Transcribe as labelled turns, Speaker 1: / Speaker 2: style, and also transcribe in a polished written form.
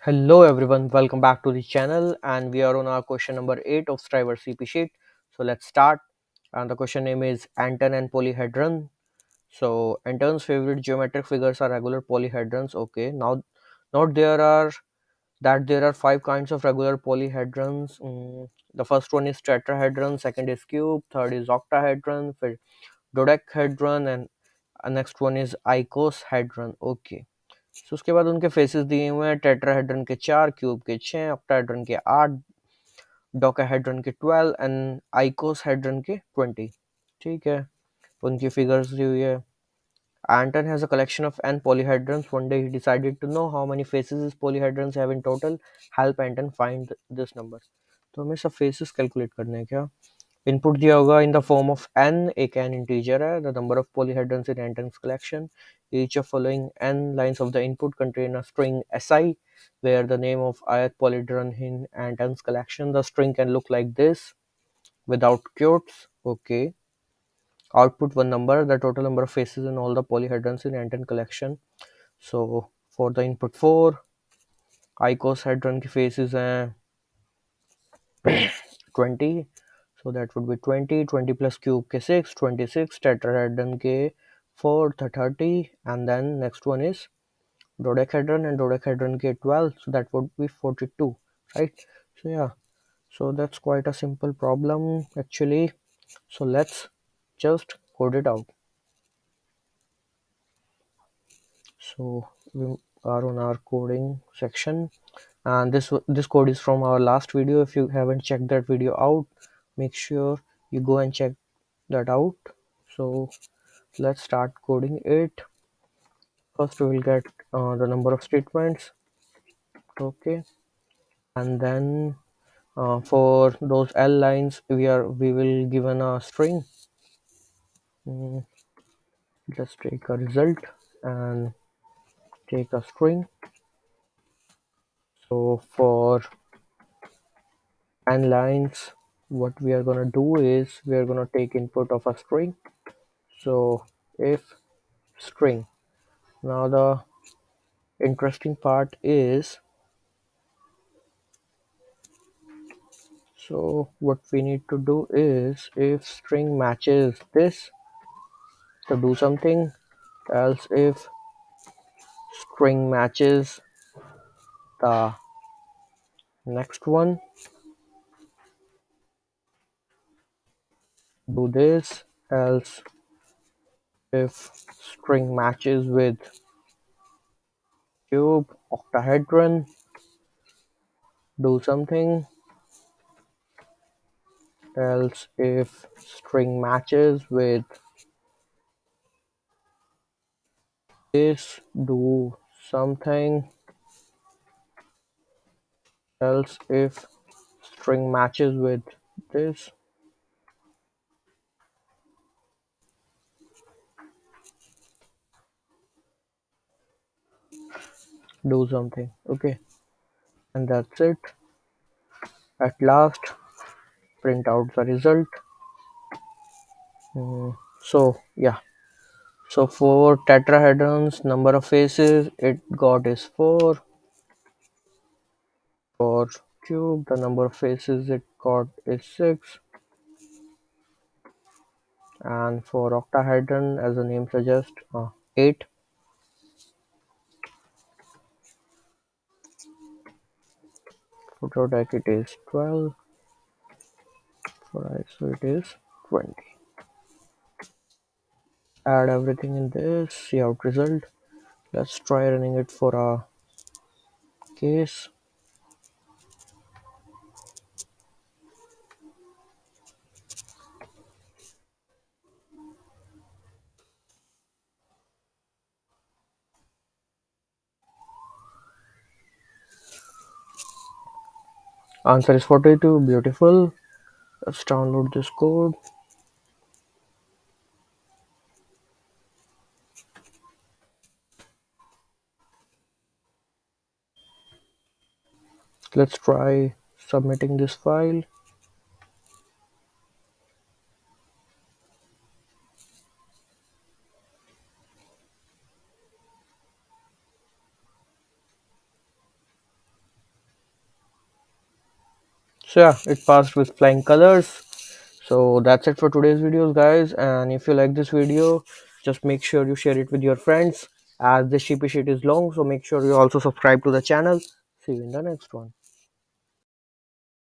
Speaker 1: Hello everyone, welcome back to the channel and we are on our question number 8 of Striver CP sheet. So let's start, and the question name is Anton and Polyhedron. So Anton's favorite geometric figures are regular polyhedrons. Okay, now note there are 5 kinds of regular polyhedrons. The first one is tetrahedron, second is cube, third is octahedron, fifth dodecahedron, and next one is icosahedron. Okay, तो उसके बाद उनके faces दिए हुए हैं tetrahedron के 4, cube के 6, octahedron के 8, डोकाहेड्रन के 12 एंड आइकोसहेड्रन के 20. ठीक है, उनकी फिगर्स दी हुई है. Anton has a collection of n polyhedrons. One day he decided to know how many faces his polyhedrons have in total. Help Anton find this number. तो हमें सब फेसेस कैलकुलेट करने हैं क्या. इनपुट दिया होगा in the form of n. एक n integer है. The number of polyhedrons in Anton's collection. Each of following n lines of the input contain a string si, where the name of ith polyhedron in Anton's collection. The string can look like this without quotes. Okay. Output one number, the total number of faces in all the polyhedrons in Anton collection. So for the input 4, icosahedron की faces हैं 20. So that would be 20 plus cube के 6, 26, tetrahedron के 4, 30, and then next one is dodecahedron and dodecahedron के 12, so that would be 42, right? So yeah, so that's quite a simple problem actually. So let's just code it out. So we are on our coding section, and this code is from our last video. If you haven't checked that video out, make sure you go and check that out. So let's start coding it. First we will get the number of statements. Okay, and then for those L lines we will given a string. Mm, just take a result and take a string. So for n lines, what we are gonna do is we are gonna take input of a string. So if string. Now the interesting part is, so what we need to do is if string matches this to do something, else if string matches the next one, do this, else if string matches with cube, octahedron, do something, else if string matches with this, do something, else if string matches with this, do something. Okay, and that's it. At last print out the result. So yeah, so for tetrahedrons, number of faces it got is 4. For cube, the number of faces it got is 6, and for octahedron, as the name suggests, 8. For dodec it is 12. For iso it is 20. Add everything in this, see out result. Let's try running it for a case. Answer is 42. Beautiful. Let's download this code. Let's try submitting this file. So yeah, it passed with flying colors. So that's it for today's videos, guys. And if you like this video, just make sure you share it with your friends, as this sheepy sheet is long. So make sure you also subscribe to the channel. See you in the next one.